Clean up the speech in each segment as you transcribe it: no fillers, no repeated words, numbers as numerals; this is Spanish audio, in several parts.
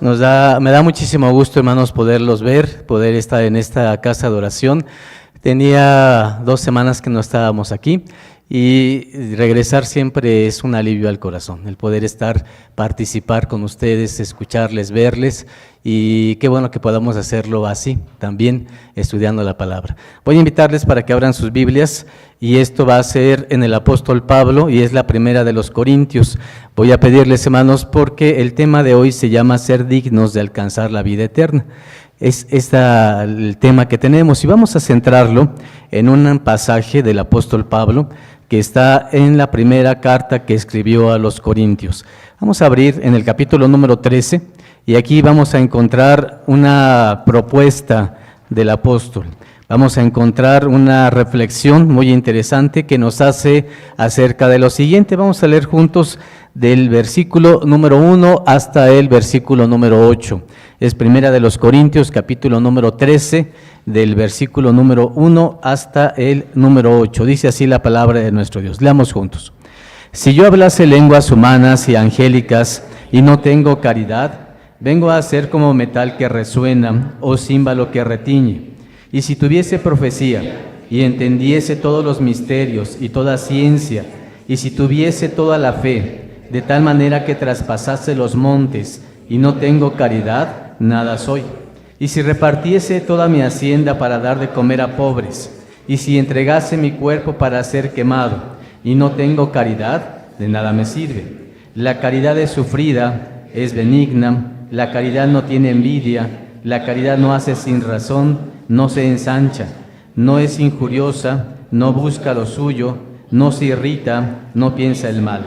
Me da muchísimo gusto, hermanos, poderlos ver, poder estar en esta casa de oración. Tenía 2 semanas que no estábamos aquí y regresar siempre es un alivio al corazón, el poder participar con ustedes, escucharles, verles, y qué bueno que podamos hacerlo así, también estudiando la palabra. Voy a invitarles para que abran sus Biblias, y esto va a ser en el apóstol Pablo, y es la primera de los Corintios. Voy a pedirles, hermanos, porque el tema de hoy se llama ser dignos de alcanzar la vida eterna. Es el tema que tenemos, y vamos a centrarlo en un pasaje del apóstol Pablo que está en la primera carta que escribió a los Corintios. Vamos a abrir en el capítulo número 13, y aquí vamos a encontrar una propuesta del apóstol. Vamos a encontrar una reflexión muy interesante que nos hace acerca de lo siguiente. Vamos a leer juntos del versículo número 1 hasta el versículo número 8. Es primera de los Corintios, capítulo número 13, del versículo número 1 hasta el número 8. Dice así la palabra de nuestro Dios. Leamos juntos. Si yo hablase lenguas humanas y angélicas y no tengo caridad, vengo a ser como metal que resuena o címbalo que retiñe. Y si tuviese profecía y entendiese todos los misterios y toda ciencia, y si tuviese toda la fe, de tal manera que traspasase los montes, y no tengo caridad, nada soy. Y si repartiese toda mi hacienda para dar de comer a pobres, y si entregase mi cuerpo para ser quemado, y no tengo caridad, de nada me sirve. La caridad es sufrida, es benigna, la caridad no tiene envidia, la caridad no hace sin razón, no se ensancha, no es injuriosa, no busca lo suyo, no se irrita, no piensa el mal.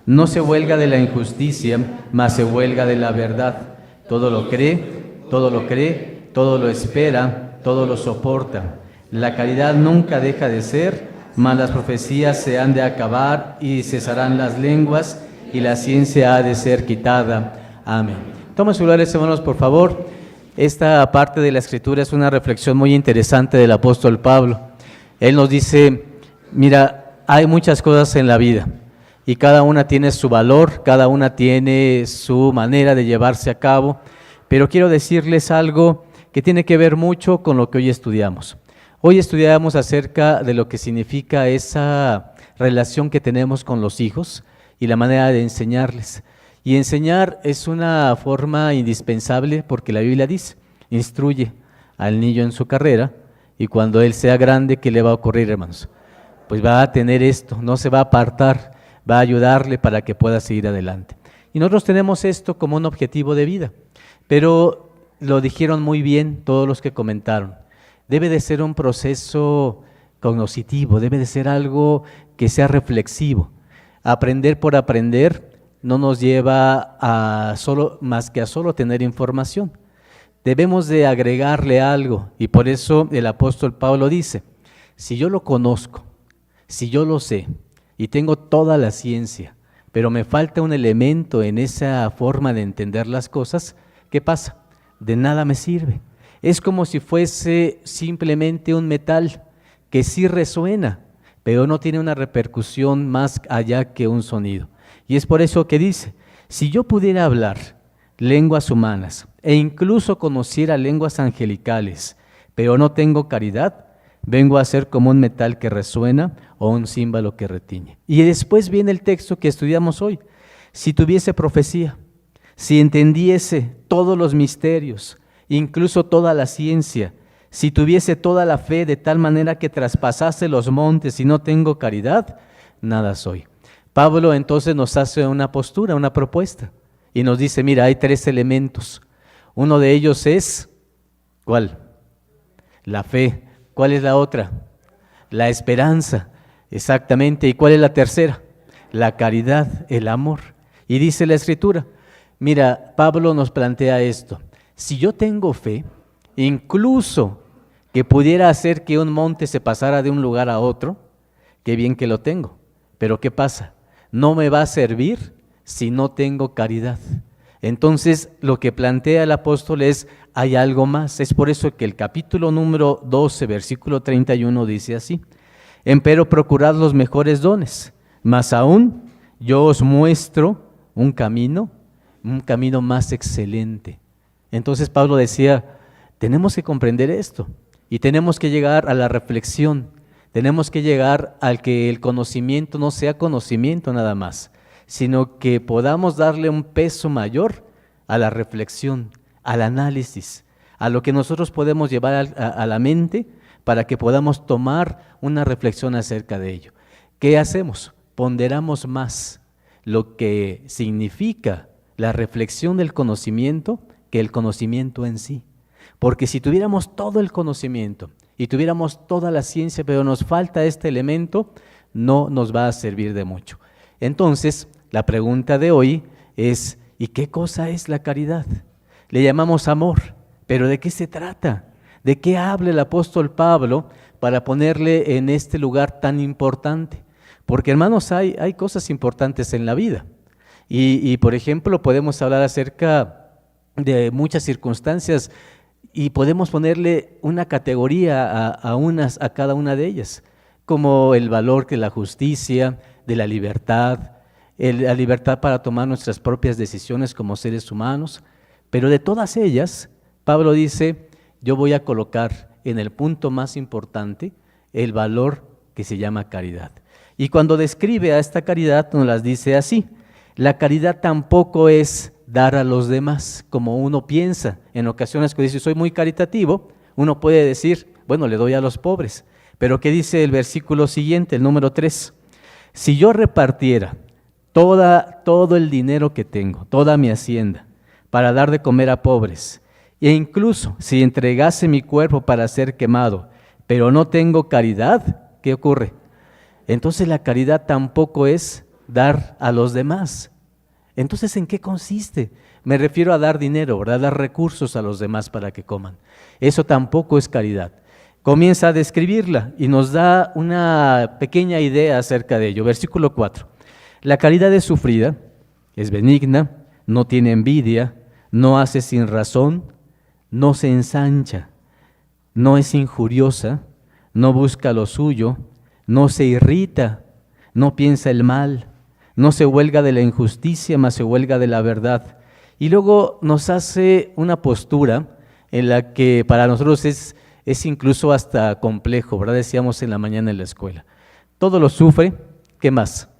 No se huelga de la injusticia, mas se huelga de la verdad. Todo lo cree, todo lo espera, todo lo soporta. La caridad nunca deja de ser, mas las profecías se han de acabar y cesarán las lenguas y la ciencia ha de ser quitada. Amén. Tomen sus lugares, hermanos, por favor. Esta parte de la Escritura es una reflexión muy interesante del apóstol Pablo. Él nos dice, mira, hay muchas cosas en la vida y cada una tiene su valor, cada una tiene su manera de llevarse a cabo, pero quiero decirles algo que tiene que ver mucho con lo que hoy estudiamos. Hoy estudiamos acerca de lo que significa esa relación que tenemos con los hijos y la manera de enseñarles. Y enseñar es una forma indispensable porque la Biblia dice, instruye al niño en su carrera y cuando él sea grande, ¿qué le va a ocurrir, hermanos? Pues va a tener esto, no se va a apartar, va a ayudarle para que pueda seguir adelante. Y nosotros tenemos esto como un objetivo de vida, pero lo dijeron muy bien todos los que comentaron. Debe de ser un proceso cognoscitivo, debe de ser algo que sea reflexivo. Aprender por aprender no nos lleva más que a solo tener información. Debemos de agregarle algo, y por eso el apóstol Pablo dice, si yo lo conozco, si yo lo sé, y tengo toda la ciencia, pero me falta un elemento en esa forma de entender las cosas, ¿qué pasa? De nada me sirve. Es como si fuese simplemente un metal que sí resuena, pero no tiene una repercusión más allá que un sonido. Y es por eso que dice, si yo pudiera hablar lenguas humanas e incluso conociera lenguas angelicales, pero no tengo caridad, vengo a ser como un metal que resuena o un címbalo que retiñe. Y después viene el texto que estudiamos hoy. Si tuviese profecía, si entendiese todos los misterios, incluso toda la ciencia, si tuviese toda la fe de tal manera que traspasase los montes y no tengo caridad, nada soy. Pablo entonces nos hace una postura, una propuesta, y nos dice, mira, hay 3 elementos. Uno de ellos es, ¿cuál? La fe. ¿Cuál es la otra? La esperanza, exactamente. ¿Y cuál es la tercera? La caridad, el amor. Y dice la Escritura, mira, Pablo nos plantea esto, si yo tengo fe, incluso que pudiera hacer que un monte se pasara de un lugar a otro, qué bien que lo tengo, pero ¿qué pasa? No me va a servir si no tengo caridad. Entonces, lo que plantea el apóstol es, hay algo más. Es por eso que el capítulo número 12, versículo 31 dice así, empero procurad los mejores dones, mas aún yo os muestro un camino un camino más excelente. Entonces Pablo decía, tenemos que comprender esto y tenemos que llegar a la reflexión, tenemos que llegar al que el conocimiento no sea conocimiento nada más, sino que podamos darle un peso mayor a la reflexión, al análisis, a lo que nosotros podemos llevar a la mente para que podamos tomar una reflexión acerca de ello. ¿Qué hacemos? Ponderamos más lo que significa la reflexión del conocimiento que el conocimiento en sí. Porque si tuviéramos todo el conocimiento y tuviéramos toda la ciencia, pero nos falta este elemento, no nos va a servir de mucho. Entonces, la pregunta de hoy es, ¿y qué cosa es la caridad? Le llamamos amor, pero ¿de qué se trata? ¿De qué habla el apóstol Pablo para ponerle en este lugar tan importante? Porque, hermanos, hay cosas importantes en la vida. Y por ejemplo, podemos hablar acerca de muchas circunstancias y podemos ponerle una categoría a cada una de ellas, como el valor de la justicia, de la libertad para tomar nuestras propias decisiones como seres humanos. Pero de todas ellas, Pablo dice, yo voy a colocar en el punto más importante el valor que se llama caridad. Y cuando describe a esta caridad, nos las dice así: la caridad tampoco es dar a los demás, como uno piensa. En ocasiones que dice, soy muy caritativo, uno puede decir, bueno, le doy a los pobres. Pero ¿qué dice el versículo siguiente, el número 3? Si yo repartiera todo el dinero que tengo, toda mi hacienda, para dar de comer a pobres, e incluso si entregase mi cuerpo para ser quemado, pero no tengo caridad, ¿qué ocurre? Entonces la caridad tampoco es dar a los demás. Entonces, ¿en qué consiste? Me refiero a dar dinero, ¿verdad? Dar recursos a los demás para que coman. Eso tampoco es caridad. Comienza a describirla y nos da una pequeña idea acerca de ello. Versículo 4. La caridad es sufrida, es benigna, no tiene envidia, no hace sin razón, no se ensancha, no es injuriosa, no busca lo suyo, no se irrita, no piensa el mal, no se huelga de la injusticia, mas se huelga de la verdad. Y luego nos hace una postura en la que para nosotros es incluso hasta complejo, ¿verdad? Decíamos en la mañana en la escuela. Todo lo sufre, ¿qué más?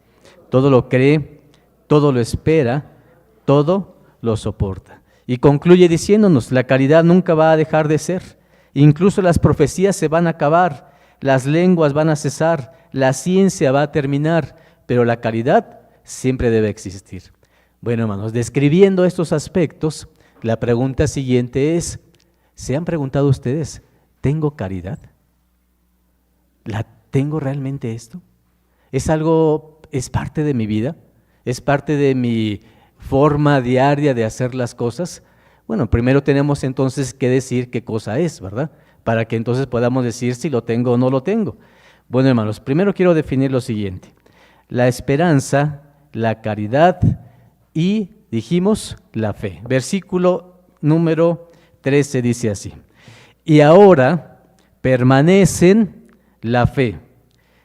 Todo lo cree, todo lo espera, todo lo soporta. Y concluye diciéndonos, la caridad nunca va a dejar de ser. Incluso las profecías se van a acabar, las lenguas van a cesar, la ciencia va a terminar, pero la caridad siempre debe existir. Bueno, hermanos, describiendo estos aspectos, la pregunta siguiente es, ¿se han preguntado ustedes, ¿tengo caridad? ¿La tengo realmente esto? ¿Es parte de mi vida? ¿Es parte de mi forma diaria de hacer las cosas? Bueno, primero tenemos entonces que decir qué cosa es, ¿verdad? Para que entonces podamos decir si lo tengo o no lo tengo. Bueno, hermanos, primero quiero definir lo siguiente. La esperanza, la caridad y, dijimos, la fe. Versículo número 13 dice así: y ahora permanecen la fe,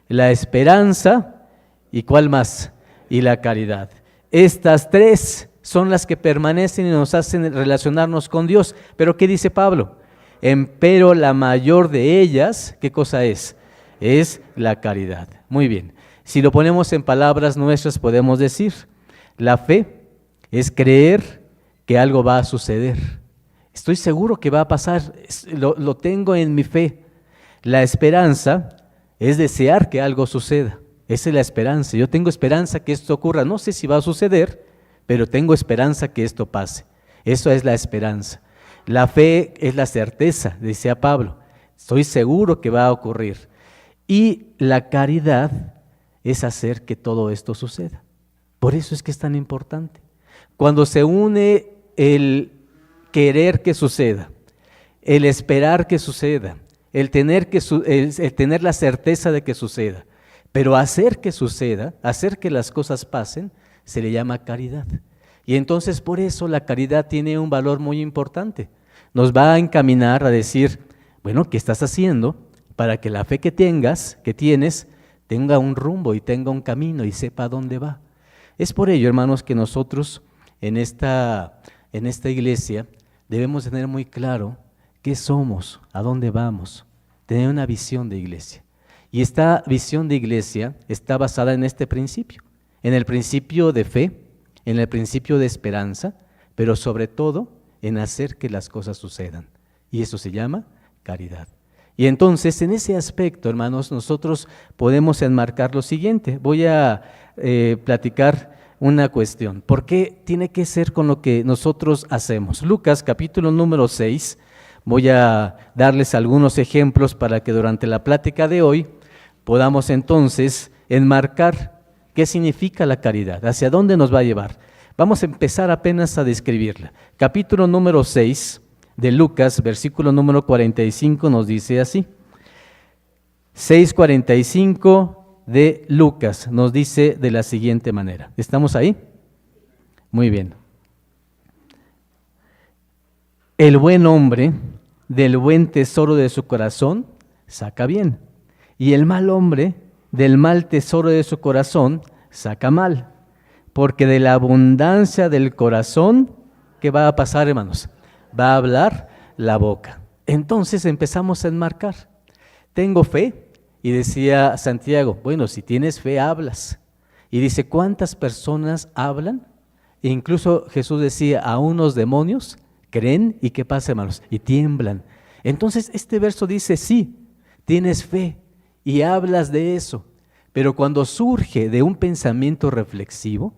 la esperanza y ¿cuál más? Y la caridad. Estas tres son las que permanecen y nos hacen relacionarnos con Dios. Pero ¿qué dice Pablo? Empero la mayor de ellas, ¿qué cosa es? Es la caridad. Muy bien. Si lo ponemos en palabras nuestras, podemos decir, la fe es creer que algo va a suceder. Estoy seguro que va a pasar, lo tengo en mi fe. La esperanza es desear que algo suceda. Esa es la esperanza. Yo tengo esperanza que esto ocurra. No sé si va a suceder, pero tengo esperanza que esto pase. Eso es la esperanza. La fe es la certeza, decía Pablo. Estoy seguro que va a ocurrir. Y la caridad es hacer que todo esto suceda. Por eso es que es tan importante. Cuando se une el querer que suceda, el esperar que suceda, el tener la certeza de que suceda, pero hacer que suceda, hacer que las cosas pasen, se le llama caridad. Y entonces por eso la caridad tiene un valor muy importante. Nos va a encaminar a decir, bueno, ¿qué estás haciendo para que la fe que tienes, tenga un rumbo y tenga un camino y sepa dónde va? Es por ello, hermanos, que nosotros en esta iglesia, debemos tener muy claro qué somos, a dónde vamos, tener una visión de iglesia. Y esta visión de iglesia está basada en este principio, en el principio de fe, en el principio de esperanza, pero sobre todo en hacer que las cosas sucedan. Y eso se llama caridad. Y entonces, en ese aspecto, hermanos, nosotros podemos enmarcar lo siguiente. Voy a platicar una cuestión. ¿Por qué tiene que ser con lo que nosotros hacemos? Lucas, capítulo número 6. Voy a darles algunos ejemplos para que durante la plática de hoy podamos entonces enmarcar qué significa la caridad, hacia dónde nos va a llevar. Vamos a empezar apenas a describirla. Capítulo número 6 de Lucas, versículo número 45 nos dice así. 6:45 de Lucas nos dice de la siguiente manera. ¿Estamos ahí? Muy bien. El buen hombre del buen tesoro de su corazón saca bien, y el mal hombre del mal tesoro de su corazón saca mal, porque de la abundancia del corazón, ¿qué va a pasar, hermanos? Va a hablar la boca. Entonces empezamos a enmarcar. Tengo fe, y decía Santiago, bueno, si tienes fe, hablas. Y dice, ¿cuántas personas hablan? E incluso Jesús decía, a unos demonios creen, ¿y qué pasa, hermanos? Y tiemblan. Entonces este verso dice, sí, tienes fe y hablas de eso, pero cuando surge de un pensamiento reflexivo,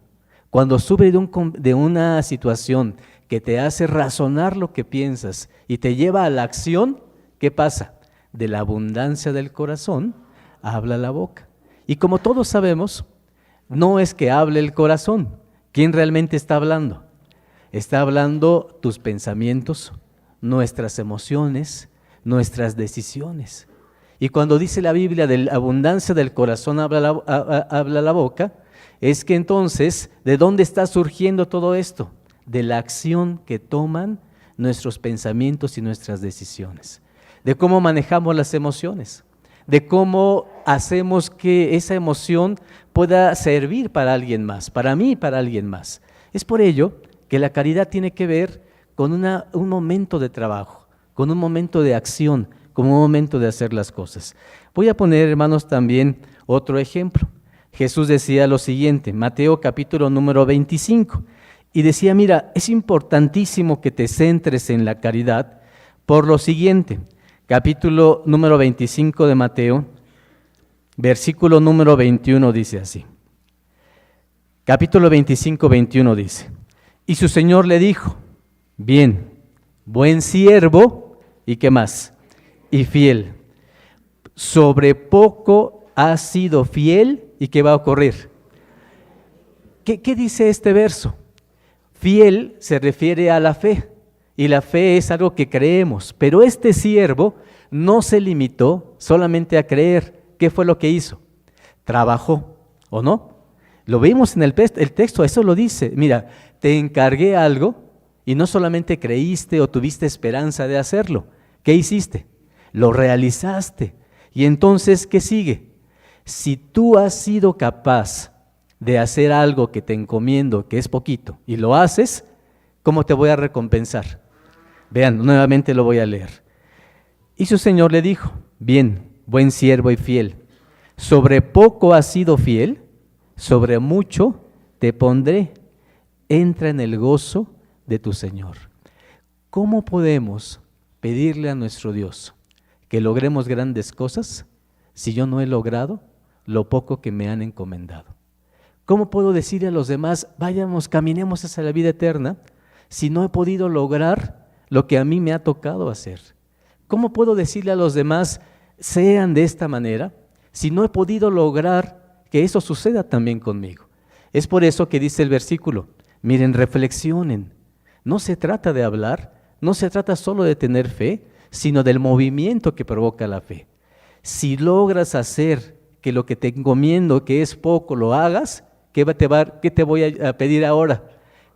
cuando surge de una situación que te hace razonar lo que piensas y te lleva a la acción, ¿qué pasa? De la abundancia del corazón habla la boca. Y como todos sabemos, no es que hable el corazón. ¿Quién realmente está hablando? Está hablando tus pensamientos, nuestras emociones, nuestras decisiones. Y cuando dice la Biblia de la abundancia del corazón habla la boca, es que entonces, ¿de dónde está surgiendo todo esto? De la acción que toman nuestros pensamientos y nuestras decisiones, de cómo manejamos las emociones, de cómo hacemos que esa emoción pueda servir para alguien más, para mí y para alguien más. Es por ello que la caridad tiene que ver con un momento de trabajo, con un momento de acción, con un momento de hacer las cosas. Voy a poner, hermanos, también otro ejemplo. Jesús decía lo siguiente, Mateo capítulo número 25, y decía, mira, es importantísimo que te centres en la caridad por lo siguiente, capítulo número 25 de Mateo, versículo número 21 dice así, capítulo 25, 21 dice, y su Señor le dijo, bien, buen siervo, ¿y qué más? Y fiel, sobre poco has sido fiel, ¿y qué va a ocurrir? ¿Qué dice este verso? Fiel se refiere a la fe, y la fe es algo que creemos, pero este siervo no se limitó solamente a creer. ¿Qué fue lo que hizo? Trabajó, ¿o no? Lo vimos en el texto, eso lo dice, mira, te encargué algo y no solamente creíste o tuviste esperanza de hacerlo, ¿qué hiciste? Lo realizaste. Y entonces, ¿qué sigue? Si tú has sido capaz de hacer algo que te encomiendo, que es poquito, y lo haces, ¿cómo te voy a recompensar? Vean, nuevamente lo voy a leer. Y su Señor le dijo, bien, buen siervo y fiel, sobre poco has sido fiel, sobre mucho te pondré, entra en el gozo de tu Señor. ¿Cómo podemos pedirle a nuestro Dios que logremos grandes cosas si yo no he logrado lo poco que me han encomendado? ¿Cómo puedo decirle a los demás, vayamos, caminemos hacia la vida eterna, si no he podido lograr lo que a mí me ha tocado hacer? ¿Cómo puedo decirle a los demás, sean de esta manera, si no he podido lograr que eso suceda también conmigo? Es por eso que dice el versículo, miren, reflexionen. No se trata de hablar, no se trata solo de tener fe, sino del movimiento que provoca la fe. Si logras hacer que lo que te encomiendo, que es poco, lo hagas, ¿qué te voy a pedir ahora?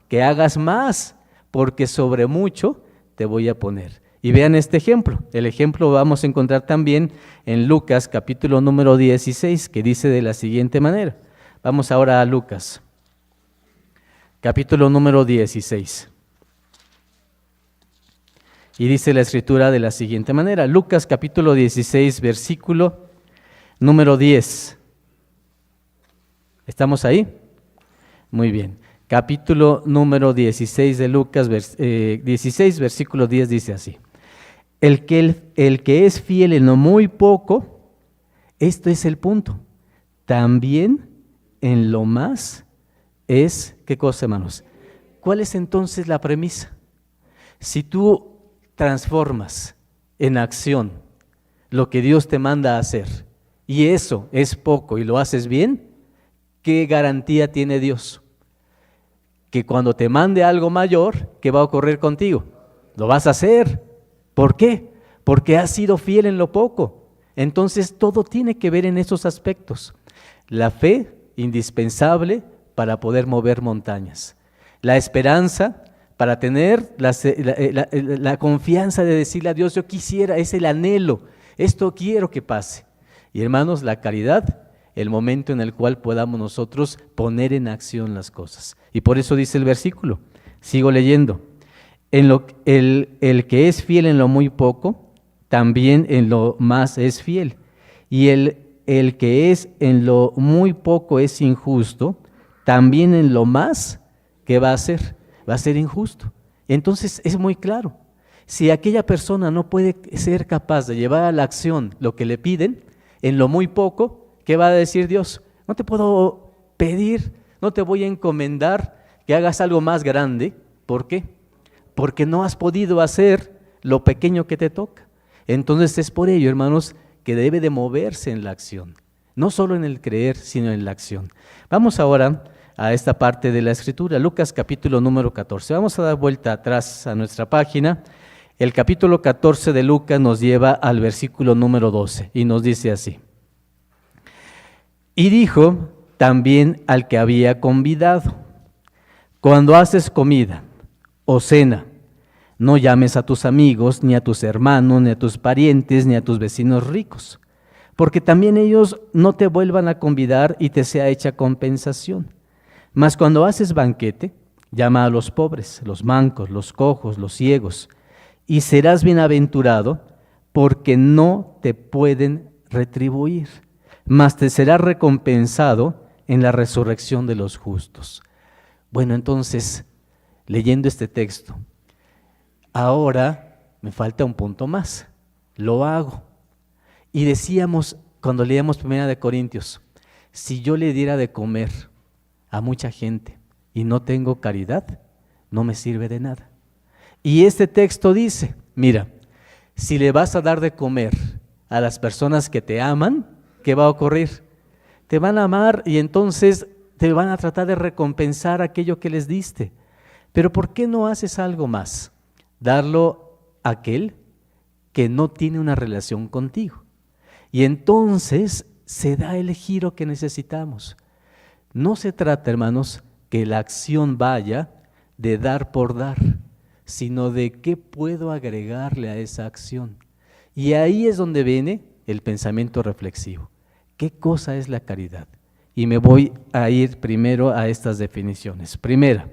Que hagas más, porque sobre mucho te voy a poner. Y vean este ejemplo. El ejemplo lo vamos a encontrar también en Lucas capítulo número 16, que dice de la siguiente manera. Vamos ahora a Lucas, capítulo número 16. Y dice la Escritura de la siguiente manera, Lucas capítulo 16, versículo número 10. ¿Estamos ahí? Muy bien. Capítulo número 16 de Lucas, 16, versículo 10 dice así. El que es fiel en lo muy poco, esto es el punto, también en lo más es, ¿qué cosa, hermanos? ¿Cuál es entonces la premisa? Si tú transformas en acción lo que Dios te manda a hacer, y eso es poco y lo haces bien, ¿qué garantía tiene Dios? Que cuando te mande algo mayor, ¿qué va a ocurrir contigo? Lo vas a hacer. ¿Por qué? Porque has sido fiel en lo poco. Entonces todo tiene que ver en esos aspectos. La fe, indispensable para poder mover montañas. La esperanza, para tener la confianza de decirle a Dios, yo quisiera, es el anhelo, esto quiero que pase. Y hermanos, la caridad, el momento en el cual podamos nosotros poner en acción las cosas. Y por eso dice el versículo, sigo leyendo, el que es fiel en lo muy poco, también en lo más es fiel. Y el que es en lo muy poco es injusto, también en lo más, ¿qué va a hacer? Va a ser injusto. Entonces es muy claro, si aquella persona no puede ser capaz de llevar a la acción lo que le piden, en lo muy poco, ¿qué va a decir Dios? No te puedo pedir, no te voy a encomendar que hagas algo más grande. ¿Por qué? Porque no has podido hacer lo pequeño que te toca. Entonces es por ello, hermanos, que debe de moverse en la acción. No solo en el creer, sino en la acción. Vamos ahora a esta parte de la Escritura, Lucas capítulo número 14. Vamos a dar vuelta atrás a nuestra página. El capítulo 14 de Lucas nos lleva al versículo número 12 y nos dice así. Y dijo también al que había convidado, cuando haces comida o cena, no llames a tus amigos, ni a tus hermanos, ni a tus parientes, ni a tus vecinos ricos, porque también ellos no te vuelvan a convidar y te sea hecha compensación. Mas cuando haces banquete, llama a los pobres, los mancos, los cojos, los ciegos, y serás bienaventurado, porque no te pueden retribuir, mas te será recompensado en la resurrección de los justos. Bueno, entonces, leyendo este texto, ahora me falta un punto más, lo hago. Y decíamos, cuando leíamos 1 Corintios, si yo le diera de comer a mucha gente y no tengo caridad, no me sirve de nada. Y este texto dice, mira, si le vas a dar de comer a las personas que te aman, ¿qué va a ocurrir? Te van a amar y entonces te van a tratar de recompensar aquello que les diste. Pero ¿por qué no haces algo más? Darlo a aquel que no tiene una relación contigo. Y entonces se da el giro que necesitamos. No se trata, hermanos, que la acción vaya de dar por dar, sino de qué puedo agregarle a esa acción. Y ahí es donde viene el pensamiento reflexivo. ¿Qué cosa es la caridad? Y me voy a ir primero a estas definiciones. Primera,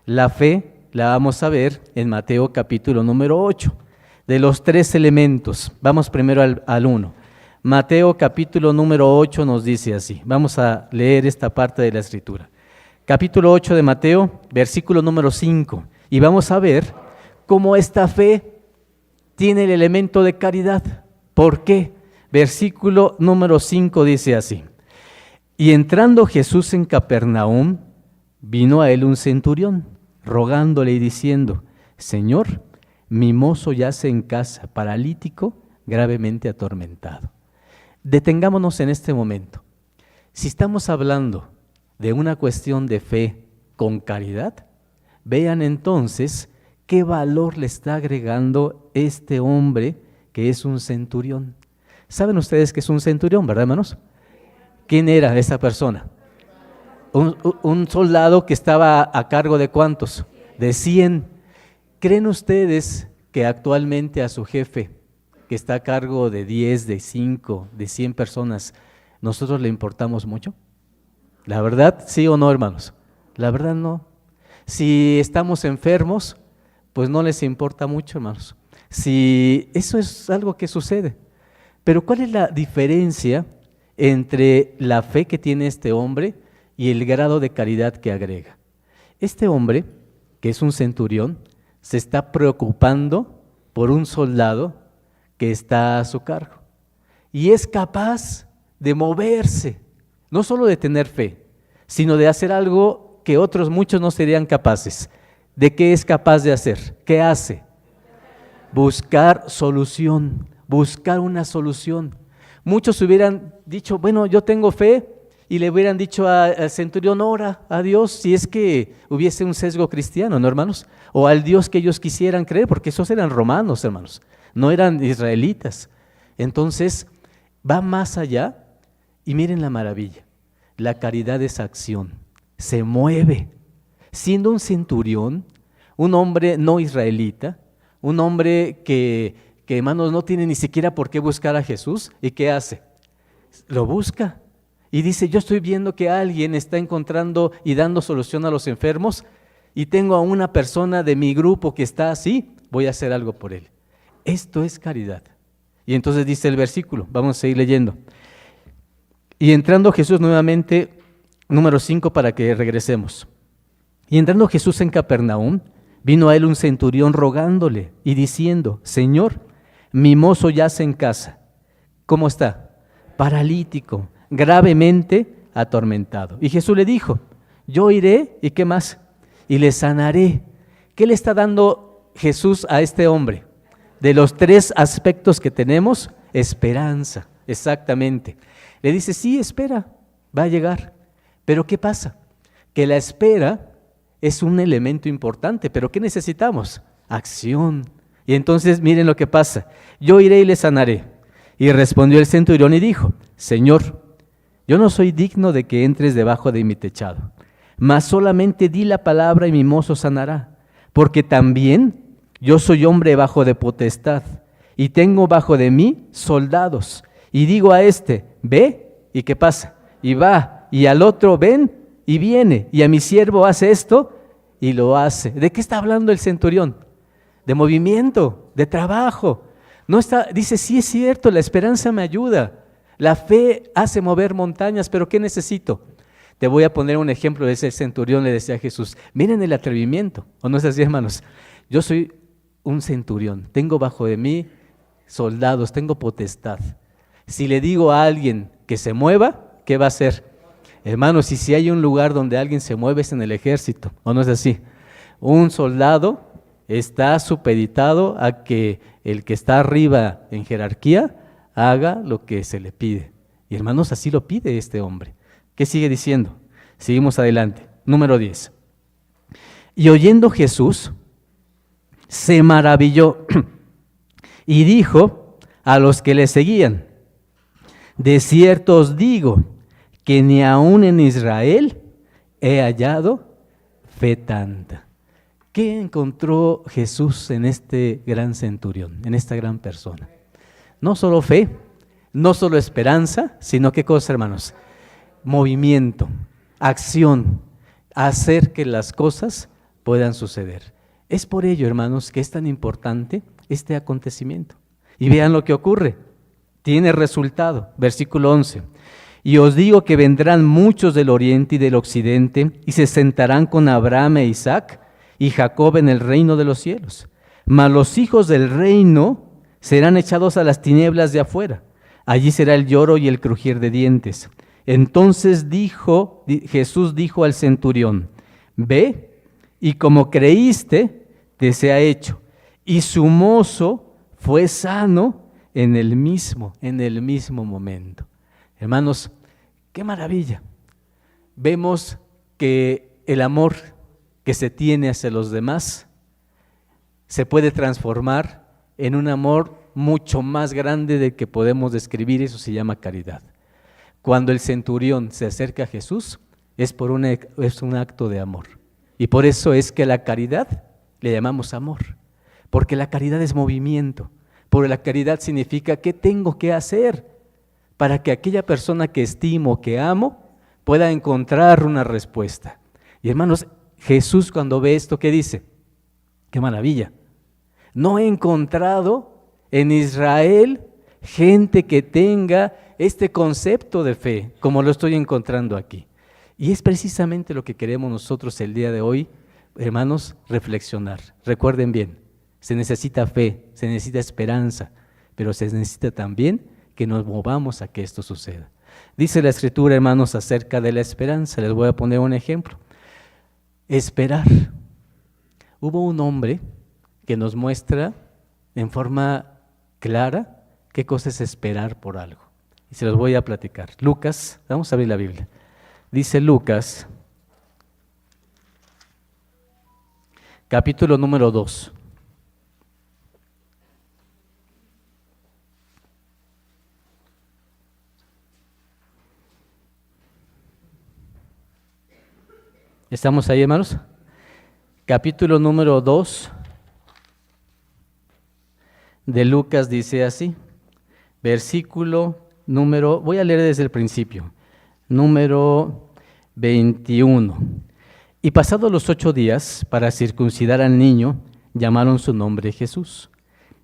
la fe la vamos a ver en Mateo capítulo número 8. De los 3 elementos, vamos primero al 1. Mateo capítulo número 8 nos dice así. Vamos a leer esta parte de la Escritura. Capítulo 8 de Mateo, versículo número 5. Y vamos a ver cómo esta fe tiene el elemento de caridad. ¿Por qué? Versículo número 5 dice así. Y entrando Jesús en Capernaum, vino a él un centurión, rogándole y diciendo, Señor, mi mozo yace en casa, paralítico, gravemente atormentado. Detengámonos en este momento. Si estamos hablando de una cuestión de fe con caridad, vean entonces qué valor le está agregando este hombre que es un centurión. ¿Saben ustedes que es un centurión, verdad, hermanos? ¿Quién era esa persona? Un soldado que estaba a cargo de ¿cuántos? De 100. ¿Creen ustedes que actualmente a su jefe, que está a cargo de 10, de 5, de 100 personas, nosotros le importamos mucho? ¿La verdad, sí o no, hermanos? La verdad no. Si estamos enfermos, pues no les importa mucho, hermanos. Si eso es algo que sucede. Pero ¿cuál es la diferencia entre la fe que tiene este hombre y el grado de caridad que agrega? Este hombre, que es un centurión, se está preocupando por un soldado que está a su cargo. Y es capaz de moverse, no solo de tener fe, sino de hacer algo que otros muchos no serían capaces. ¿De qué es capaz de hacer? ¿Qué hace? Buscar solución, buscar una solución. Muchos hubieran dicho, bueno, yo tengo fe, y le hubieran dicho al centurión, ora a Dios, si es que hubiese un sesgo cristiano, ¿no, hermanos? O al Dios que ellos quisieran creer, porque esos eran romanos, hermanos, no eran israelitas. Entonces, va más allá, y miren la maravilla, la caridad es acción, se mueve. Siendo un centurión, un hombre no israelita, un hombre que hermanos no tiene ni siquiera por qué buscar a Jesús, ¿y qué hace? Lo busca. Y dice, yo estoy viendo que alguien está encontrando y dando solución a los enfermos y tengo a una persona de mi grupo que está así, voy a hacer algo por él. Esto es caridad. Y entonces dice el versículo, vamos a seguir leyendo. Y entrando Jesús nuevamente, número 5 para que regresemos. Y entrando Jesús en Capernaum, vino a él un centurión rogándole y diciendo, Señor, mi mozo yace en casa. ¿Cómo está? Paralítico, gravemente atormentado. Y Jesús le dijo, yo iré, ¿y qué más? Y le sanaré. ¿Qué le está dando Jesús a este hombre? De los 3 aspectos que tenemos, esperanza, exactamente. Le dice, sí, espera, va a llegar. Pero ¿qué pasa? Que la espera es un elemento importante, pero ¿qué necesitamos? Acción. Y entonces miren lo que pasa, yo iré y le sanaré. Y respondió el centurión y dijo, Señor, yo no soy digno de que entres debajo de mi techado, mas solamente di la palabra y mi mozo sanará, porque también yo soy hombre bajo de potestad, y tengo bajo de mí soldados, y digo a este, ve, ¿y qué pasa? Y va, y al otro, ven, y viene, y a mi siervo hace esto, y lo hace. ¿De qué está hablando el centurión? De movimiento, de trabajo. No está, dice, sí es cierto, la esperanza me ayuda. La fe hace mover montañas, pero ¿qué necesito? Te voy a poner un ejemplo de ese centurión, le decía a Jesús. Miren el atrevimiento, ¿o no es así, hermanos? Yo soy un centurión, tengo bajo de mí soldados, tengo potestad. Si le digo a alguien que se mueva, ¿qué va a hacer? Hermanos, y si hay un lugar donde alguien se mueve es en el ejército, ¿o no es así? Un soldado está supeditado a que el que está arriba en jerarquía haga lo que se le pide. Y hermanos, así lo pide este hombre. ¿Qué sigue diciendo? Seguimos adelante. Número 10. Y oyendo Jesús, se maravilló y dijo a los que le seguían, de cierto os digo que ni aun en Israel he hallado fe tanta. ¿Qué encontró Jesús en este gran centurión, en esta gran persona? No solo fe, no solo esperanza, sino ¿qué cosa, hermanos? Movimiento, acción, hacer que las cosas puedan suceder. Es por ello, hermanos, que es tan importante este acontecimiento. Y vean lo que ocurre. Tiene resultado. Versículo 11. Y os digo que vendrán muchos del oriente y del occidente y se sentarán con Abraham e Isaac y Jacob en el reino de los cielos. Mas los hijos del reino serán echados a las tinieblas de afuera. Allí será el lloro y el crujir de dientes. Entonces Jesús dijo al centurión, ve, y como creíste, te sea hecho. Y su mozo fue sano en el mismo momento. Hermanos, qué maravilla. Vemos que el amor que se tiene hacia los demás se puede transformar en un amor mucho más grande del que podemos describir. Eso se llama caridad. Cuando el centurión se acerca a Jesús, es un acto de amor. Y por eso es que la caridad le llamamos amor, porque la caridad es movimiento, porque la caridad significa ¿qué tengo que hacer para que aquella persona que estimo, que amo, pueda encontrar una respuesta? Y hermanos, Jesús cuando ve esto, ¿qué dice? ¡Qué maravilla! No he encontrado en Israel gente que tenga este concepto de fe, como lo estoy encontrando aquí. Y es precisamente lo que queremos nosotros el día de hoy, hermanos, reflexionar. Recuerden bien, se necesita fe, se necesita esperanza, pero se necesita también que nos movamos a que esto suceda. Dice la Escritura, hermanos, acerca de la esperanza. Les voy a poner un ejemplo. Esperar. Hubo un hombre que nos muestra en forma clara qué cosa es esperar por algo. Y se los voy a platicar. Lucas, vamos a abrir la Biblia. Dice Lucas, capítulo número 2. ¿Estamos ahí, hermanos? Capítulo número 2 de Lucas dice así, versículo número, voy a leer desde el principio, número 21. Y pasados los 8 días, para circuncidar al niño, llamaron su nombre Jesús,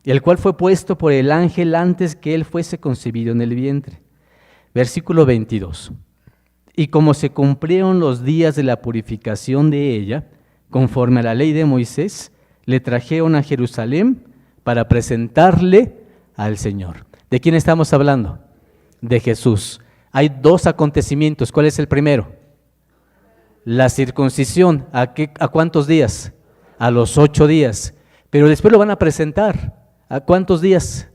el cual fue puesto por el ángel antes que él fuese concebido en el vientre. Versículo 22. Y como se cumplieron los días de la purificación de ella, conforme a la ley de Moisés, le trajeron a Jerusalén para presentarle al Señor. ¿De quién estamos hablando? De Jesús. Hay 2 acontecimientos. ¿Cuál es el primero? La circuncisión. ¿A cuántos días? A los 8 días. Pero después lo van a presentar. ¿A cuántos días?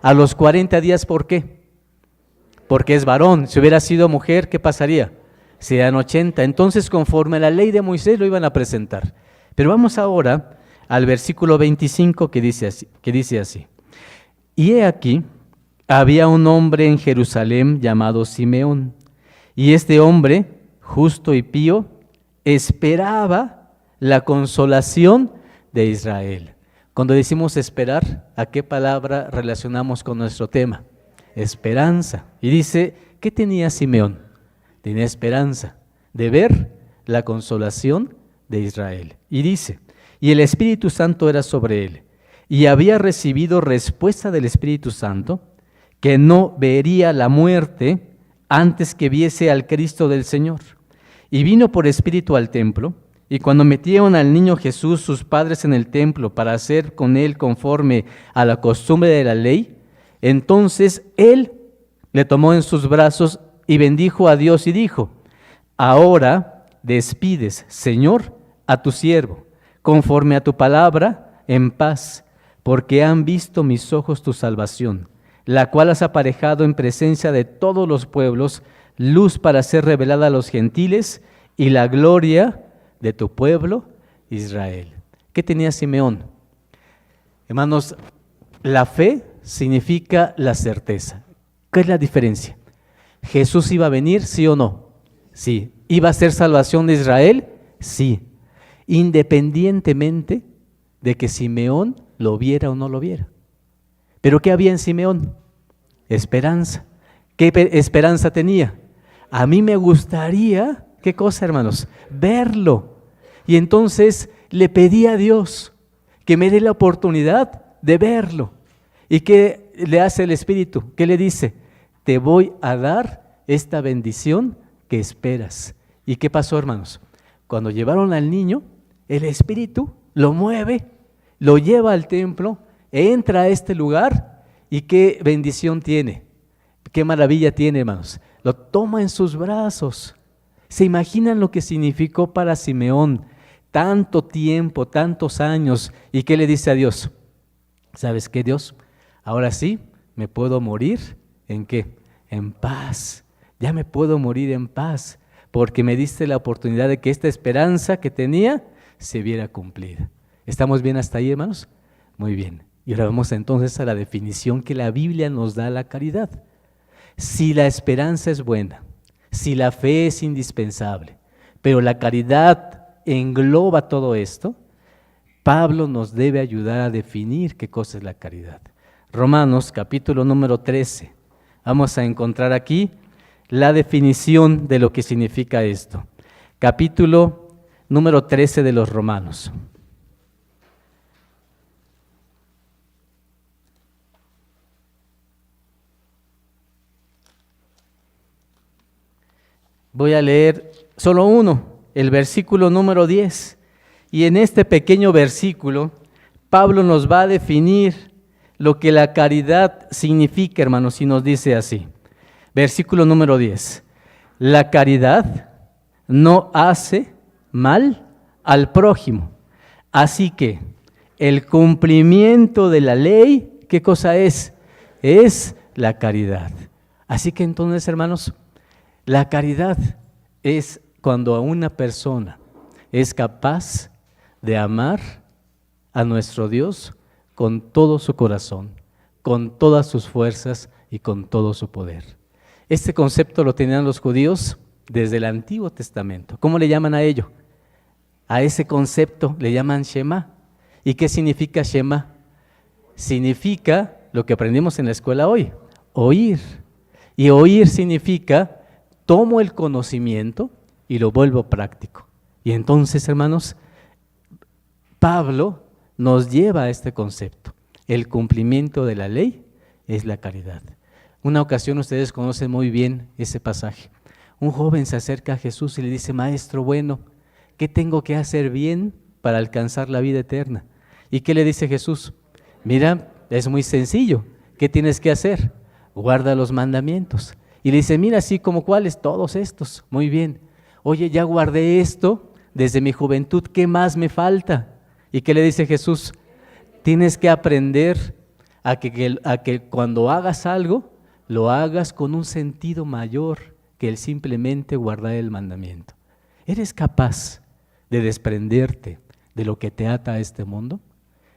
A los 40 días. ¿Por qué? Porque es varón. Si hubiera sido mujer, ¿qué pasaría? Serían 80. Entonces, conforme a la ley de Moisés, lo iban a presentar. Pero vamos ahora al versículo 25 que dice así. Y he aquí, había un hombre en Jerusalén llamado Simeón, y este hombre, justo y pío, esperaba la consolación de Israel. Cuando decimos esperar, ¿a qué palabra relacionamos con nuestro tema? Esperanza. Y dice, ¿qué tenía Simeón? Tenía esperanza de ver la consolación de Israel. Y dice, y el Espíritu Santo era sobre él, y había recibido respuesta del Espíritu Santo, que no vería la muerte antes que viese al Cristo del Señor. Y vino por Espíritu al templo, y cuando metieron al niño Jesús sus padres en el templo para hacer con él conforme a la costumbre de la ley, entonces él le tomó en sus brazos y bendijo a Dios y dijo, ahora despides, Señor, a tu siervo, conforme a tu palabra, en paz, porque han visto mis ojos tu salvación, la cual has aparejado en presencia de todos los pueblos, luz para ser revelada a los gentiles y la gloria de tu pueblo Israel. ¿Qué tenía Simeón? Hermanos, la fe significa la certeza. ¿Qué es la diferencia? ¿Jesús iba a venir, sí o no? Sí. ¿Iba a ser salvación de Israel? Sí. Independientemente de que Simeón lo viera o no lo viera. ¿Pero qué había en Simeón? Esperanza. ¿Qué esperanza tenía? A mí me gustaría, ¿qué cosa, hermanos? Verlo. Y entonces le pedí a Dios que me dé la oportunidad de verlo. ¿Y qué le hace el Espíritu? ¿Qué le dice? Te voy a dar esta bendición que esperas. ¿Y qué pasó, hermanos? Cuando llevaron al niño, el Espíritu lo mueve, lo lleva al templo, entra a este lugar y qué bendición tiene, qué maravilla tiene, hermanos. Lo toma en sus brazos. ¿Se imaginan lo que significó para Simeón tanto tiempo, tantos años? ¿Y qué le dice a Dios? ¿Sabes qué, Dios? Ahora sí, me puedo morir, ¿en qué? En paz. Ya me puedo morir en paz, porque me diste la oportunidad de que esta esperanza que tenía se viera cumplida. ¿Estamos bien hasta ahí, hermanos? Muy bien. Y ahora vamos entonces a la definición que la Biblia nos da a la caridad. Si la esperanza es buena, si la fe es indispensable, pero la caridad engloba todo esto, Pablo nos debe ayudar a definir qué cosa es la caridad. Romanos capítulo número 13. Vamos a encontrar aquí la definición de lo que significa esto. Capítulo número 13 de los Romanos. Voy a leer solo uno, el versículo número 10. Y en este pequeño versículo, Pablo nos va a definir lo que la caridad significa, hermanos, y nos dice así. Versículo número 10. La caridad no hace mal al prójimo. Así que el cumplimiento de la ley, ¿qué cosa es? Es la caridad. Así que entonces, hermanos, la caridad es cuando una persona es capaz de amar a nuestro Dios con todo su corazón, con todas sus fuerzas y con todo su poder. Este concepto lo tenían los judíos desde el Antiguo Testamento. ¿Cómo le llaman a ello? A ese concepto le llaman Shema. ¿Y qué significa Shema? Significa lo que aprendimos en la escuela hoy, oír. Y oír significa tomo el conocimiento y lo vuelvo práctico. Y entonces, hermanos, Pablo nos lleva a este concepto. El cumplimiento de la ley es la caridad. Una ocasión ustedes conocen muy bien ese pasaje. Un joven se acerca a Jesús y le dice, Maestro bueno, ¿qué tengo que hacer bien para alcanzar la vida eterna? ¿Y qué le dice Jesús? Mira, es muy sencillo. ¿Qué tienes que hacer? Guarda los mandamientos. Y le dice, mira, así como cuáles, todos estos. Muy bien. Oye, ya guardé esto desde mi juventud, ¿qué más me falta? ¿Y qué le dice Jesús? Tienes que aprender a que cuando hagas algo, lo hagas con un sentido mayor que el simplemente guardar el mandamiento. ¿Eres capaz de desprenderte de lo que te ata a este mundo?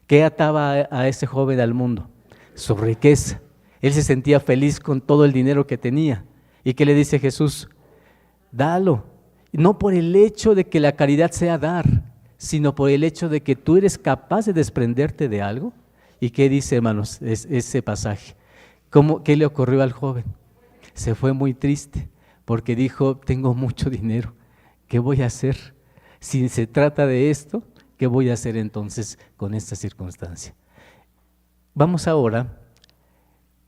¿Qué ataba a ese joven al mundo? Su riqueza. Él se sentía feliz con todo el dinero que tenía. ¿Y qué le dice Jesús? Dalo. No por el hecho de que la caridad sea dar, sino por el hecho de que tú eres capaz de desprenderte de algo. ¿Y qué dice, hermanos, ese pasaje? ¿Qué le ocurrió al joven? Se fue muy triste porque dijo, tengo mucho dinero, ¿qué voy a hacer? Si se trata de esto, ¿qué voy a hacer entonces con esta circunstancia? Vamos ahora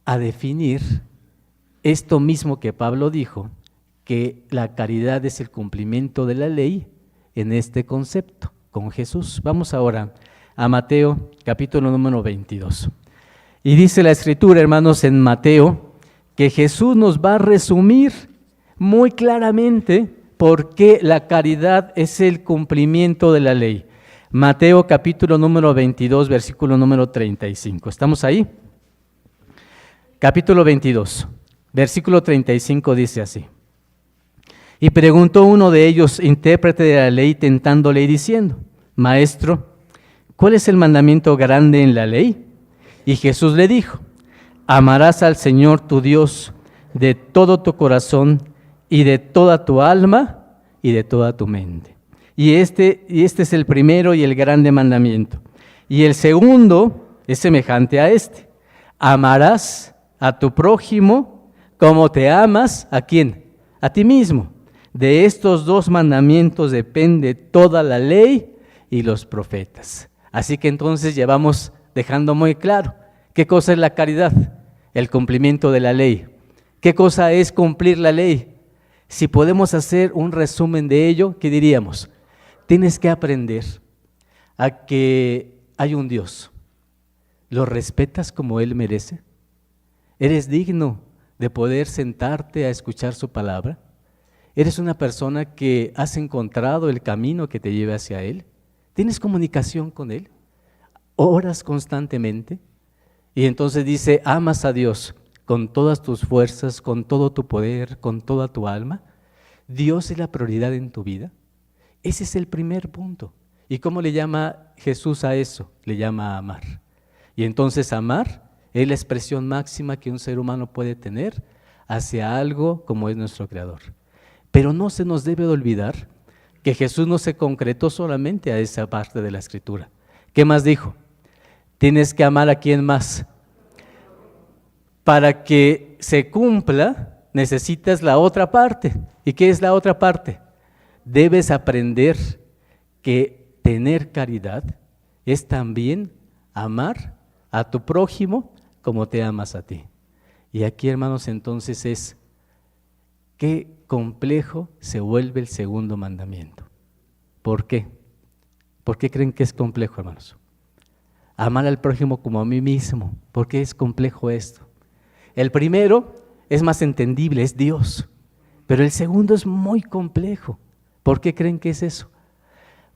a definir esto mismo que Pablo dijo, que la caridad es el cumplimiento de la ley en este concepto con Jesús. Vamos ahora a Mateo capítulo número 22. Y dice la Escritura, hermanos, en Mateo, que Jesús nos va a resumir muy claramente por qué la caridad es el cumplimiento de la ley. Mateo capítulo número 22, versículo número 35. ¿Estamos ahí? Capítulo 22, versículo 35 dice así. Y preguntó uno de ellos, intérprete de la ley, tentándole y diciendo, Maestro, ¿cuál es el mandamiento grande en la ley? Y Jesús le dijo, amarás al Señor tu Dios de todo tu corazón y de toda tu alma y de toda tu mente. Y este es el primero y el grande mandamiento. Y el segundo es semejante a este. Amarás a tu prójimo como te amas, ¿a quién? A ti mismo. De estos dos mandamientos depende toda la ley y los profetas. Así que entonces llevamos dejando muy claro, ¿qué cosa es la caridad? El cumplimiento de la ley. ¿Qué cosa es cumplir la ley? Si podemos hacer un resumen de ello, ¿qué diríamos? Tienes que aprender a que hay un Dios. ¿Lo respetas como Él merece? ¿Eres digno de poder sentarte a escuchar su palabra? ¿Eres una persona que has encontrado el camino que te lleve hacia Él? ¿Tienes comunicación con Él? ¿Oras constantemente? Y entonces dice, amas a Dios con todas tus fuerzas, con todo tu poder, con toda tu alma. ¿Dios es la prioridad en tu vida? Ese es el primer punto. ¿Y cómo le llama Jesús a eso? Le llama a amar. Y entonces amar es la expresión máxima que un ser humano puede tener hacia algo como es nuestro Creador. Pero no se nos debe de olvidar que Jesús no se concretó solamente a esa parte de la Escritura. ¿Qué más dijo? Tienes que amar a quién más. Para que se cumpla, necesitas la otra parte. ¿Y qué es la otra parte? Debes aprender que tener caridad es también amar a tu prójimo como te amas a ti. Y aquí, hermanos, entonces es qué complejo se vuelve el segundo mandamiento. ¿Por qué? ¿Por qué creen que es complejo, hermanos? Amar al prójimo como a mí mismo. ¿Por qué es complejo esto? El primero es más entendible, es Dios. Pero el segundo es muy complejo. ¿Por qué creen que es eso?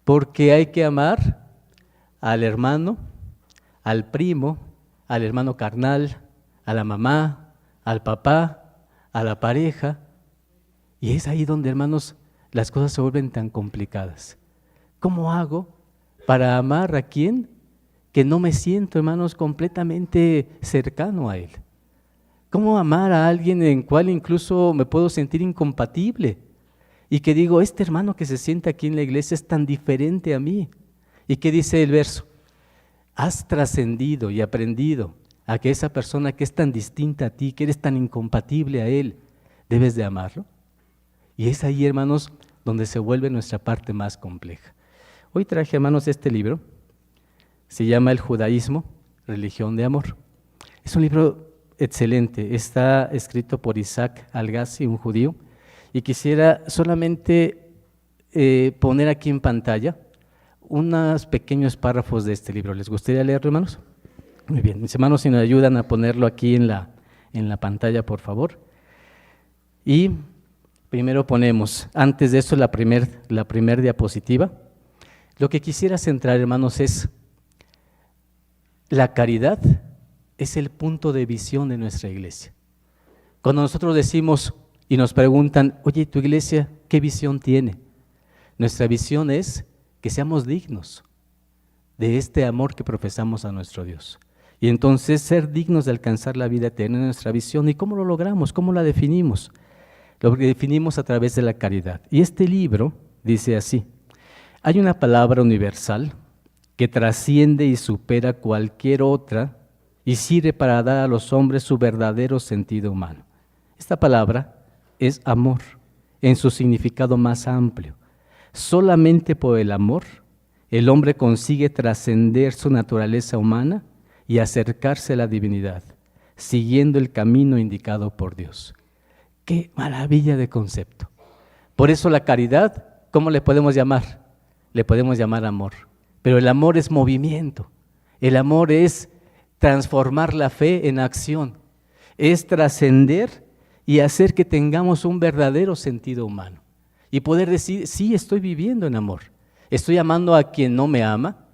Porque hay que amar al hermano, al primo, al hermano carnal, a la mamá, al papá, a la pareja. Y es ahí donde, hermanos, las cosas se vuelven tan complicadas. ¿Cómo hago para amar a quien que no me siento, hermanos, completamente cercano a él? ¿Cómo amar a alguien en cual incluso me puedo sentir incompatible? Y que digo, este hermano que se sienta aquí en la iglesia es tan diferente a mí. ¿Y qué dice el verso? Has trascendido y aprendido a que esa persona que es tan distinta a ti, que eres tan incompatible a él, debes de amarlo. Y es ahí, hermanos, donde se vuelve nuestra parte más compleja. Hoy traje, hermanos, este libro. Se llama El judaísmo, religión de amor. Es un libro excelente. Está escrito por Isaac Algassi, un judío. Y quisiera solamente poner aquí en pantalla unos pequeños párrafos de este libro. ¿Les gustaría leerlo, hermanos? Muy bien. Mis hermanos, si nos ayudan a ponerlo aquí en la pantalla, por favor. Y primero ponemos, antes de eso, la primer diapositiva. Lo que quisiera centrar, hermanos, es la caridad es el punto de visión de nuestra iglesia. Cuando nosotros decimos y nos preguntan, oye, ¿tu iglesia qué visión tiene? Nuestra visión es que seamos dignos de este amor que profesamos a nuestro Dios. Y entonces ser dignos de alcanzar la vida eterna en nuestra visión. ¿Y cómo lo logramos? ¿Cómo la definimos? Lo definimos a través de la caridad. Y este libro dice así: hay una palabra universal que trasciende y supera cualquier otra y sirve para dar a los hombres su verdadero sentido humano. Esta palabra es amor, en su significado más amplio. Solamente por el amor, el hombre consigue trascender su naturaleza humana y acercarse a la divinidad, siguiendo el camino indicado por Dios. ¡Qué maravilla de concepto! Por eso la caridad, ¿cómo le podemos llamar? Le podemos llamar amor. Pero el amor es movimiento. El amor es transformar la fe en acción. Es trascender y hacer que tengamos un verdadero sentido humano. Y poder decir, sí, estoy viviendo en amor. Estoy amando a quien no me ama.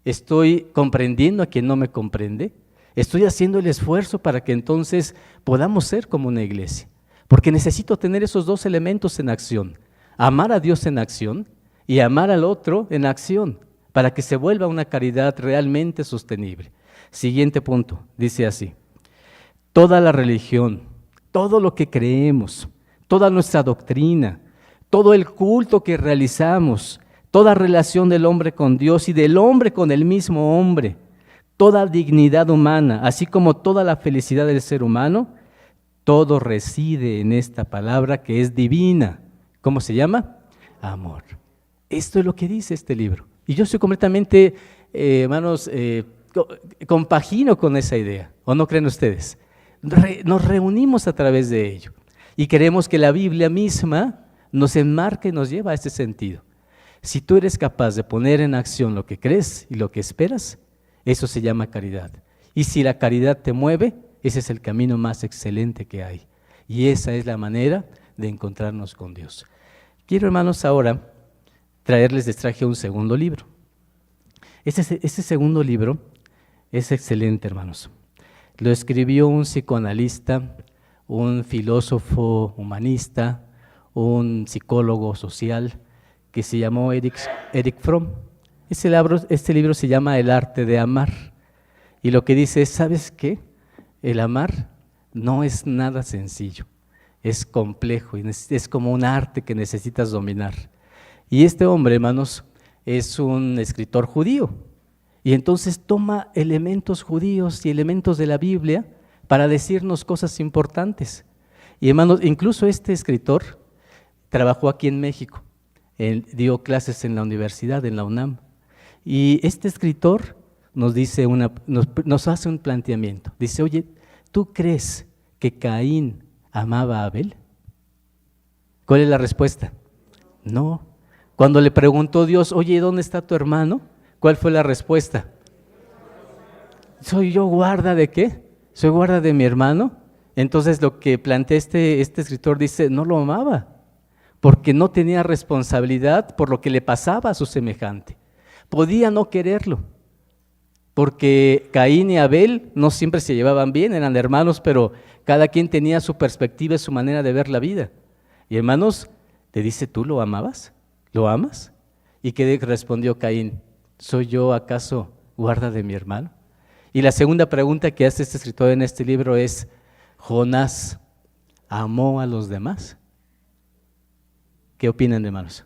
Estoy comprendiendo a quien no me comprende. Estoy haciendo el esfuerzo para que entonces podamos ser como una iglesia. Porque necesito tener esos dos elementos en acción. Amar a Dios en acción y amar al otro en acción, para que se vuelva una caridad realmente sostenible. Siguiente punto, dice así: toda la religión, todo lo que creemos, toda nuestra doctrina, todo el culto que realizamos, toda relación del hombre con Dios y del hombre con el mismo hombre, toda dignidad humana, así como toda la felicidad del ser humano, todo reside en esta palabra que es divina. ¿Cómo se llama? Amor. Esto es lo que dice este libro. Y yo soy completamente, hermanos, compagino con esa idea. ¿O no creen ustedes? Nos reunimos a través de ello. Y queremos que la Biblia misma nos enmarque y nos lleve a ese sentido. Si tú eres capaz de poner en acción lo que crees y lo que esperas, eso se llama caridad. Y si la caridad te mueve, ese es el camino más excelente que hay. Y esa es la manera de encontrarnos con Dios. Quiero, hermanos, ahora les traje un segundo libro. Este segundo libro es excelente, hermanos. Lo escribió un psicoanalista, un filósofo humanista, un psicólogo social que se llamó Erich Fromm. Este libro se llama El arte de amar. Y lo que dice es, ¿sabes qué? El amar no es nada sencillo, es complejo y es como un arte que necesitas dominar. Y este hombre, hermanos, es un escritor judío. Y entonces toma elementos judíos y elementos de la Biblia para decirnos cosas importantes. Y hermanos, incluso este escritor trabajó aquí en México. Él dio clases en la universidad, en la UNAM. Y este escritor nos dice nos hace un planteamiento. Dice, oye, ¿tú crees que Caín amaba a Abel? ¿Cuál es la respuesta? No. Cuando le preguntó Dios, oye, ¿dónde está tu hermano? ¿Cuál fue la respuesta? ¿Soy yo guarda de qué? ¿Soy guarda de mi hermano? Entonces lo que plantea este escritor dice, no lo amaba, porque no tenía responsabilidad por lo que le pasaba a su semejante. Podía no quererlo, porque Caín y Abel no siempre se llevaban bien, eran hermanos, pero cada quien tenía su perspectiva y su manera de ver la vida. Y hermanos, le dice, ¿tú lo amabas? ¿Lo amas? ¿Y qué respondió Caín? ¿Soy yo acaso guarda de mi hermano? Y la segunda pregunta que hace este escritor en este libro es, ¿Jonás amó a los demás? ¿Qué opinan, hermanos?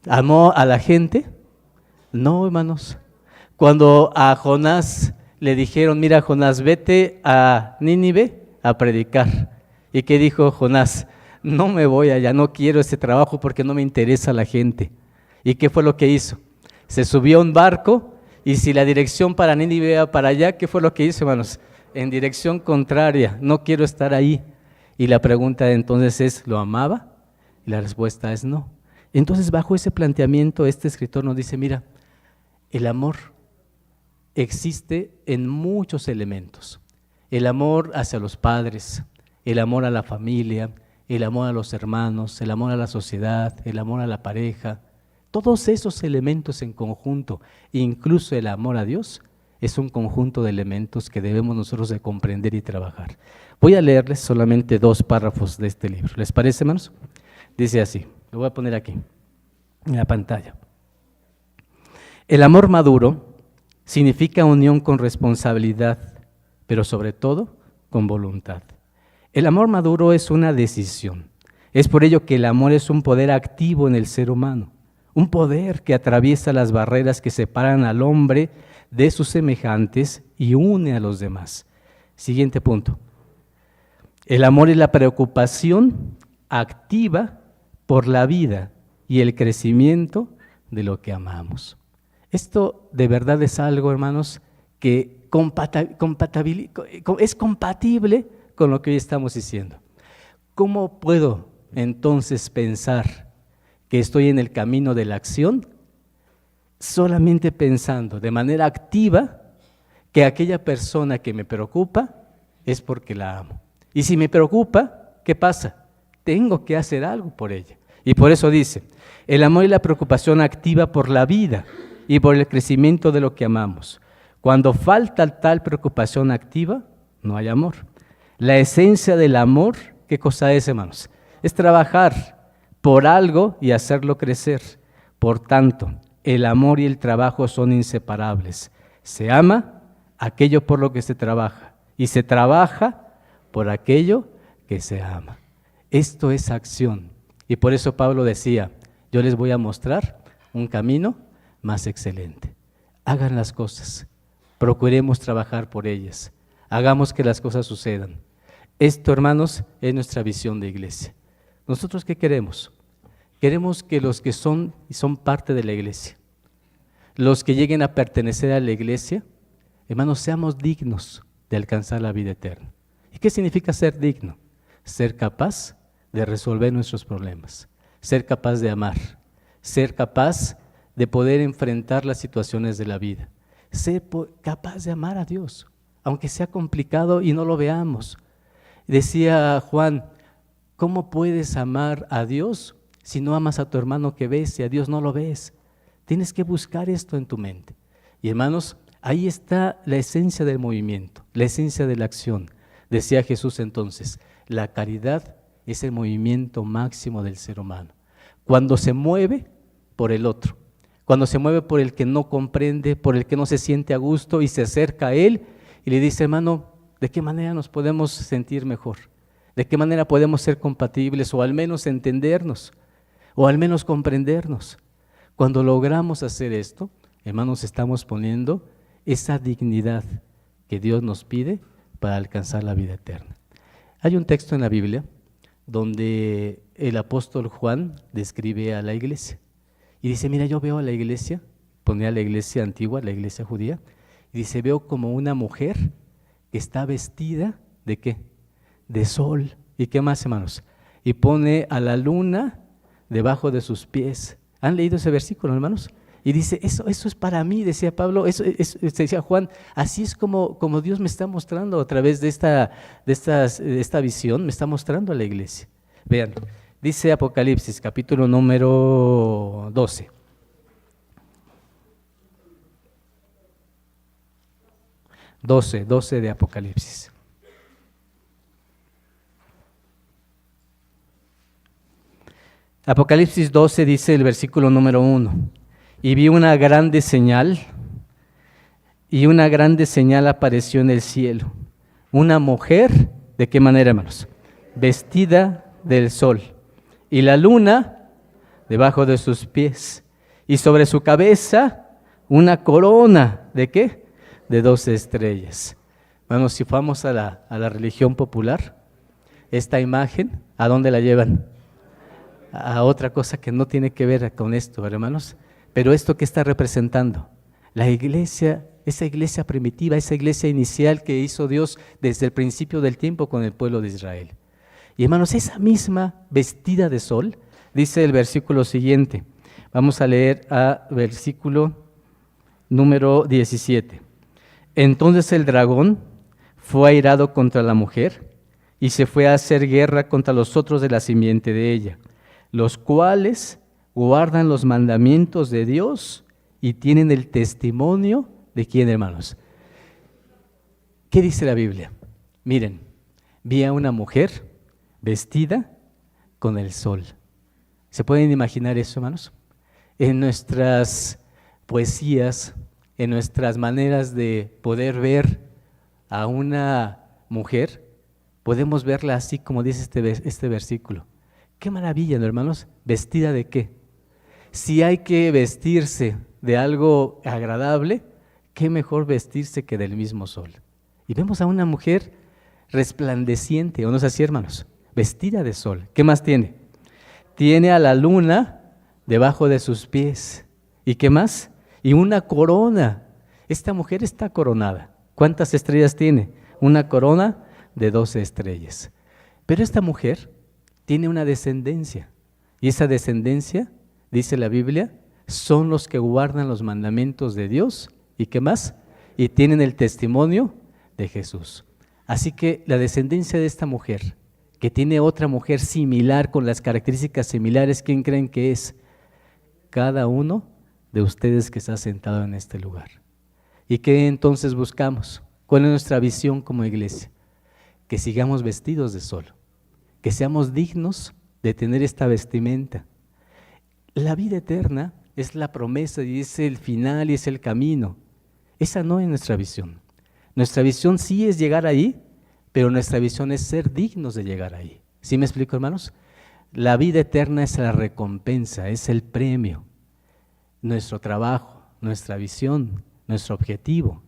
¿Amó a la gente? No, hermanos. Cuando a Jonás le dijeron, mira, Jonás, vete a Nínive a predicar. ¿Y qué dijo Jonás? No me voy allá, no quiero ese trabajo porque no me interesa la gente. ¿Y qué fue lo que hizo? Se subió a un barco y si la dirección para Nínive era para allá, ¿qué fue lo que hizo, hermanos? En dirección contraria, no quiero estar ahí. Y la pregunta entonces es, ¿lo amaba? Y la respuesta es no. Entonces, bajo ese planteamiento, este escritor nos dice, mira, el amor existe en muchos elementos. El amor hacia los padres, el amor a la familia, el amor a los hermanos, el amor a la sociedad, el amor a la pareja. Todos esos elementos en conjunto, incluso el amor a Dios, es un conjunto de elementos que debemos nosotros de comprender y trabajar. Voy a leerles solamente 2 párrafos de este libro. ¿Les parece, hermanos? Dice así, lo voy a poner aquí, en la pantalla. El amor maduro significa unión con responsabilidad, pero sobre todo con voluntad. El amor maduro es una decisión. Es por ello que el amor es un poder activo en el ser humano, un poder que atraviesa las barreras que separan al hombre de sus semejantes y une a los demás. Siguiente punto. El amor es la preocupación activa por la vida y el crecimiento de lo que amamos. Esto de verdad es algo, hermanos, que es compatible con lo que hoy estamos diciendo. ¿Cómo puedo entonces pensar que estoy en el camino de la acción? Solamente pensando de manera activa que aquella persona que me preocupa es porque la amo. Y si me preocupa, ¿qué pasa? Tengo que hacer algo por ella. Y por eso dice, el amor y la preocupación activa por la vida y por el crecimiento de lo que amamos. Cuando falta tal preocupación activa, no hay amor. La esencia del amor, ¿qué cosa es, hermanos? Es trabajar por algo y hacerlo crecer. Por tanto, el amor y el trabajo son inseparables. Se ama aquello por lo que se trabaja y se trabaja por aquello que se ama. Esto es acción. Y por eso Pablo decía, yo les voy a mostrar un camino más excelente. Hagan las cosas, procuremos trabajar por ellas, hagamos que las cosas sucedan. Esto, hermanos, es nuestra visión de iglesia. ¿Nosotros qué queremos? Queremos que los que son parte de la iglesia, los que lleguen a pertenecer a la iglesia, hermanos, seamos dignos de alcanzar la vida eterna. ¿Y qué significa ser digno? Ser capaz de resolver nuestros problemas, ser capaz de amar, ser capaz de poder enfrentar las situaciones de la vida, ser capaz de amar a Dios, aunque sea complicado y no lo veamos. Decía Juan, ¿cómo puedes amar a Dios si no amas a tu hermano que ves y a Dios no lo ves? Tienes que buscar esto en tu mente. Y hermanos, ahí está la esencia del movimiento, la esencia de la acción. Decía Jesús entonces, la caridad es el movimiento máximo del ser humano. Cuando se mueve por el otro, cuando se mueve por el que no comprende, por el que no se siente a gusto y se acerca a él y le dice, hermano, ¿de qué manera nos podemos sentir mejor? ¿De qué manera podemos ser compatibles o al menos entendernos o al menos comprendernos? Cuando logramos hacer esto, hermanos, estamos poniendo esa dignidad que Dios nos pide para alcanzar la vida eterna. Hay un texto en la Biblia donde el apóstol Juan describe a la iglesia. Y dice, mira, yo veo a la iglesia, ponía la iglesia antigua, la iglesia judía, y dice, veo como una mujer que está vestida ¿de qué? De sol. ¿Y qué más, hermanos? Y pone a la luna debajo de sus pies. ¿Han leído ese versículo, hermanos? Y dice, eso es para mí, decía Pablo, eso decía Juan, así es como Dios me está mostrando a través de esta visión, me está mostrando a la iglesia. Vean, dice Apocalipsis, capítulo número 12. Doce de Apocalipsis. Apocalipsis 12 dice el versículo número 1. Y vi una grande señal, y una grande señal apareció en el cielo. Una mujer, ¿de qué manera, hermanos? Vestida del sol, y la luna debajo de sus pies, y sobre su cabeza una corona, ¿de qué? De 12 estrellas. Bueno, si vamos a la religión popular, esta imagen, ¿a dónde la llevan? A otra cosa que no tiene que ver con esto, hermanos. Pero esto que está representando, la iglesia, esa iglesia primitiva, esa iglesia inicial que hizo Dios desde el principio del tiempo con el pueblo de Israel. Y hermanos, esa misma vestida de sol, dice el versículo siguiente. Vamos a leer a versículo número 17. Entonces el dragón fue airado contra la mujer y se fue a hacer guerra contra los otros de la simiente de ella, los cuales guardan los mandamientos de Dios y tienen el testimonio de ¿quién, hermanos? ¿Qué dice la Biblia? Miren, vi a una mujer vestida con el sol. ¿Se pueden imaginar eso, hermanos? En nuestras poesías, en nuestras maneras de poder ver a una mujer, podemos verla así como dice este versículo. ¡Qué maravilla, ¿no, hermanos! ¿Vestida de qué? Si hay que vestirse de algo agradable, qué mejor vestirse que del mismo sol. Y vemos a una mujer resplandeciente, ¿o no es así, hermanos? Vestida de sol. ¿Qué más tiene? Tiene a la luna debajo de sus pies. ¿Y qué más? Y una corona. Esta mujer está coronada. ¿Cuántas estrellas tiene? Una corona de 12 estrellas. Pero esta mujer tiene una descendencia. Y esa descendencia, dice la Biblia, son los que guardan los mandamientos de Dios. ¿Y qué más? Y tienen el testimonio de Jesús. Así que la descendencia de esta mujer, que tiene otra mujer similar, con las características similares, ¿quién creen que es? Cada uno de ustedes que está sentado en este lugar. ¿Y qué entonces buscamos? ¿Cuál es nuestra visión como iglesia? Que sigamos vestidos de sol, que seamos dignos de tener esta vestimenta. La vida eterna es la promesa y es el final y es el camino. Esa no es nuestra visión. Nuestra visión sí es llegar ahí, pero nuestra visión es ser dignos de llegar ahí. ¿Sí me explico, hermanos? La vida eterna es la recompensa, es el premio. Nuestro trabajo, nuestra visión, nuestro objetivo.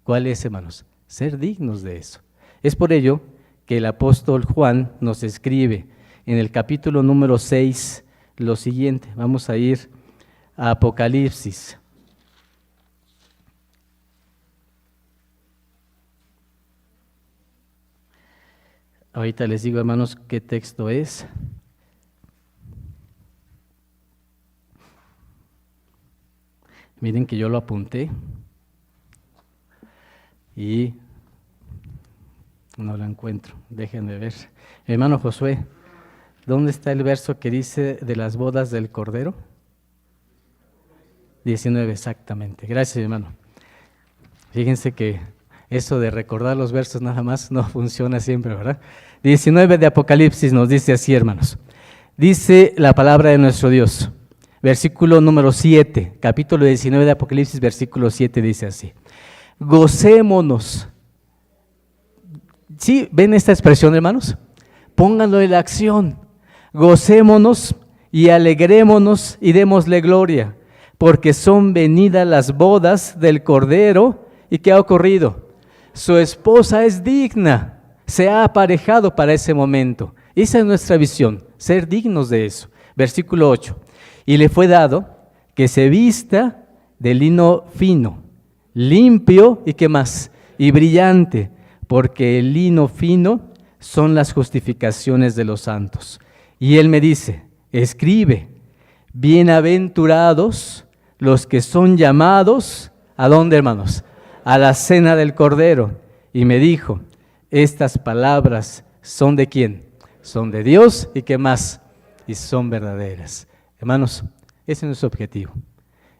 ¿Cuál es, hermanos? Ser dignos de eso. Es por ello que el apóstol Juan nos escribe en el capítulo número 6 lo siguiente. Vamos a ir a Apocalipsis. Ahorita les digo, hermanos, qué texto es. Miren que yo lo apunté y no lo encuentro. Déjenme ver. Hermano Josué, ¿dónde está el verso que dice de las bodas del Cordero? 19, exactamente. Gracias, hermano. Fíjense que eso de recordar los versos nada más no funciona siempre, ¿verdad? 19 de Apocalipsis nos dice así, hermanos. Dice la palabra de nuestro Dios, versículo número 7, capítulo 19 de Apocalipsis, versículo 7 dice así. Gocémonos. ¿Sí? ¿Ven esta expresión, hermanos? Pónganlo en la acción. Gocémonos y alegrémonos y démosle gloria, porque son venidas las bodas del Cordero. ¿Y qué ha ocurrido? Su esposa es digna, se ha aparejado para ese momento. Esa es nuestra visión, ser dignos de eso. Versículo 8. Y le fue dado que se vista de lino fino, limpio y ¿qué más? Y brillante, porque el lino fino son las justificaciones de los santos. Y él me dice, escribe, bienaventurados los que son llamados, ¿a dónde, hermanos? A la cena del Cordero. Y me dijo, estas palabras son ¿de quién? Son de Dios y ¿qué más? Y son verdaderas. Hermanos, ese es nuestro objetivo.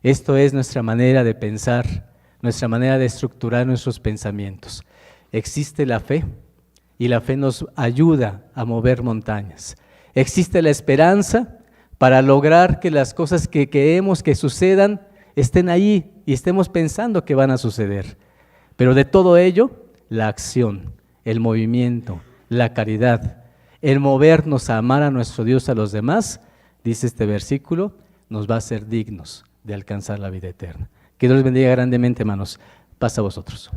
Esto es nuestra manera de pensar, nuestra manera de estructurar nuestros pensamientos. Existe la fe y la fe nos ayuda a mover montañas. Existe la esperanza para lograr que las cosas que queremos que sucedan estén ahí y estemos pensando que van a suceder. Pero de todo ello, la acción, el movimiento, la caridad, el movernos a amar a nuestro Dios, a los demás, dice este versículo, nos va a hacer dignos de alcanzar la vida eterna. Que Dios les bendiga grandemente, hermanos. Paz a vosotros.